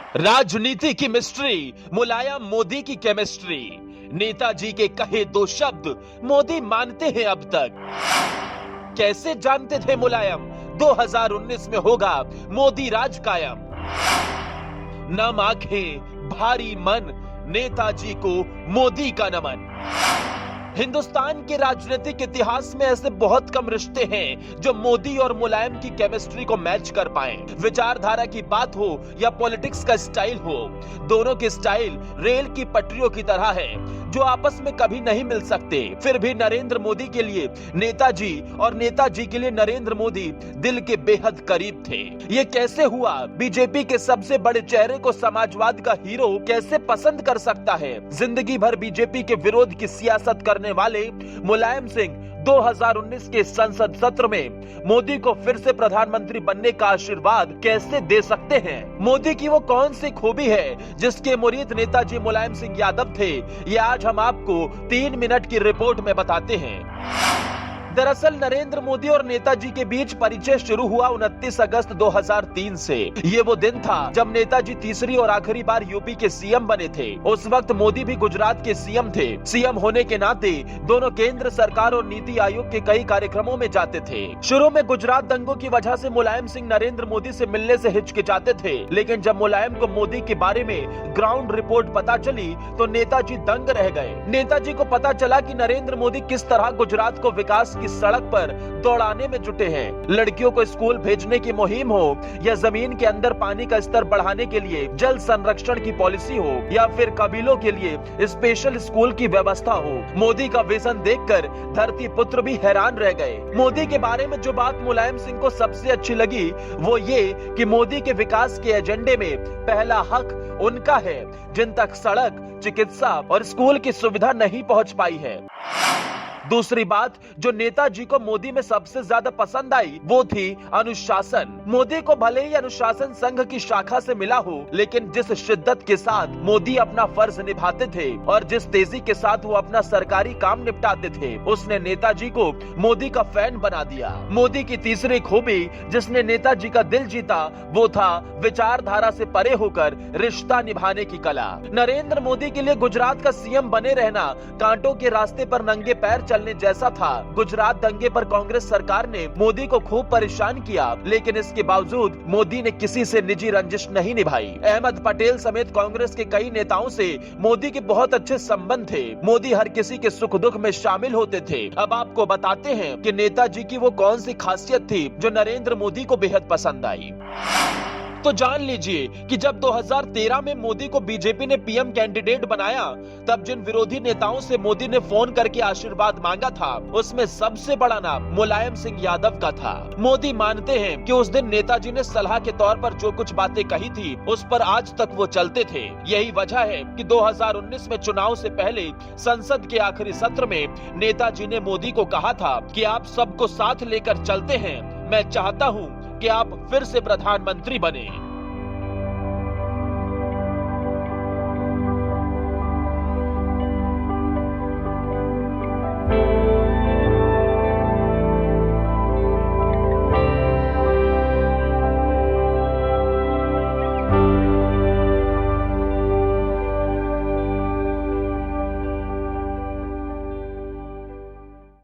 राजनीति की मिस्ट्री, मुलायम मोदी की केमिस्ट्री। नेताजी के कहे दो शब्द मोदी मानते हैं अब तक। कैसे जानते थे मुलायम 2019 में होगा मोदी राज कायम। नम आंखें भारी मन, नेताजी को मोदी का नमन। हिंदुस्तान के राजनीतिक इतिहास में ऐसे बहुत कम रिश्ते हैं जो मोदी और मुलायम की केमिस्ट्री को मैच कर पाए। विचारधारा की बात हो या पॉलिटिक्स का स्टाइल हो, दोनों के स्टाइल रेल की पटरियों की तरह है जो आपस में कभी नहीं मिल सकते। फिर भी नरेंद्र मोदी के लिए नेताजी और नेताजी के लिए नरेंद्र मोदी दिल के बेहद करीब थे। ये कैसे हुआ? बीजेपी के सबसे बड़े चेहरे को समाजवाद का हीरो कैसे पसंद कर सकता है? जिंदगी भर बीजेपी के विरोध की सियासत करने वाले मुलायम सिंह 2019 के संसद सत्र में मोदी को फिर से प्रधानमंत्री बनने का आशीर्वाद कैसे दे सकते हैं? मोदी की वो कौन सी खूबी है जिसके मुरीद नेताजी मुलायम सिंह यादव थे? ये आज हम आपको 3 मिनट की रिपोर्ट में बताते हैं। दरअसल नरेंद्र मोदी और नेताजी के बीच परिचय शुरू हुआ 29 अगस्त 2003 से। ये वो दिन था जब नेताजी तीसरी और आखिरी बार यूपी के सीएम बने थे। उस वक्त मोदी भी गुजरात के सीएम थे। सीएम होने के नाते दोनों केंद्र सरकार और नीति आयोग के कई कार्यक्रमों में जाते थे। शुरू में गुजरात दंगों की वजह से मुलायम सिंह नरेंद्र मोदी से मिलने से हिचकिचाते थे, लेकिन जब मुलायम को मोदी के बारे में ग्राउंड रिपोर्ट पता चली तो नेताजी दंग रह गए। नेताजी को पता चला कि नरेंद्र मोदी किस तरह गुजरात को विकास की सड़क पर दौड़ाने में जुटे हैं। लड़कियों को स्कूल भेजने की मुहिम हो या जमीन के अंदर पानी का स्तर बढ़ाने के लिए जल संरक्षण की पॉलिसी हो या फिर कबीलों के लिए स्पेशल स्कूल की व्यवस्था हो, मोदी का विजन देखकर धरती पुत्र भी हैरान रह गए। मोदी के बारे में जो बात मुलायम सिंह को सबसे अच्छी लगी वो ये कि मोदी के विकास के एजेंडे में पहला हक उनका है जिन तक सड़क, चिकित्सा और स्कूल की सुविधा नहीं पहुंच पाई है। दूसरी बात जो नेताजी को मोदी में सबसे ज्यादा पसंद आई वो थी अनुशासन। मोदी को भले ही अनुशासन संघ की शाखा से मिला हो, लेकिन जिस शिद्दत के साथ मोदी अपना फर्ज निभाते थे और जिस तेजी के साथ वो अपना सरकारी काम निपटाते थे, उसने नेताजी को मोदी का फैन बना दिया। मोदी की तीसरी खूबी जिसने नेताजी का दिल जीता वो था विचारधारा से परे होकर रिश्ता निभाने की कला। नरेंद्र मोदी के लिए गुजरात का सीएम बने रहना कांटों के रास्ते पर नंगे पैर चलने जैसा था। गुजरात दंगे पर कांग्रेस सरकार ने मोदी को खूब परेशान किया, लेकिन इसके बावजूद मोदी ने किसी से निजी रंजिश नहीं निभाई। अहमद पटेल समेत कांग्रेस के कई नेताओं से मोदी के बहुत अच्छे संबंध थे। मोदी हर किसी के सुख दुख में शामिल होते थे। अब आपको बताते हैं कि नेताजी की वो कौन सी खासियत थी जो नरेंद्र मोदी को बेहद पसंद आई। तो जान लीजिए कि जब 2013 में मोदी को बीजेपी ने पीएम कैंडिडेट बनाया, तब जिन विरोधी नेताओं से मोदी ने फोन करके आशीर्वाद मांगा था, उसमें सबसे बड़ा नाम मुलायम सिंह यादव का था। मोदी मानते हैं कि उस दिन नेताजी ने सलाह के तौर पर जो कुछ बातें कही थी, उस पर आज तक वो चलते थे। यही वजह है कि 2019 में चुनाव से पहले संसद के आखिरी सत्र में नेताजी ने मोदी को कहा था कि आप सबको साथ लेकर चलते हैं, मैं चाहता हूँ कि आप फिर से प्रधानमंत्री बने।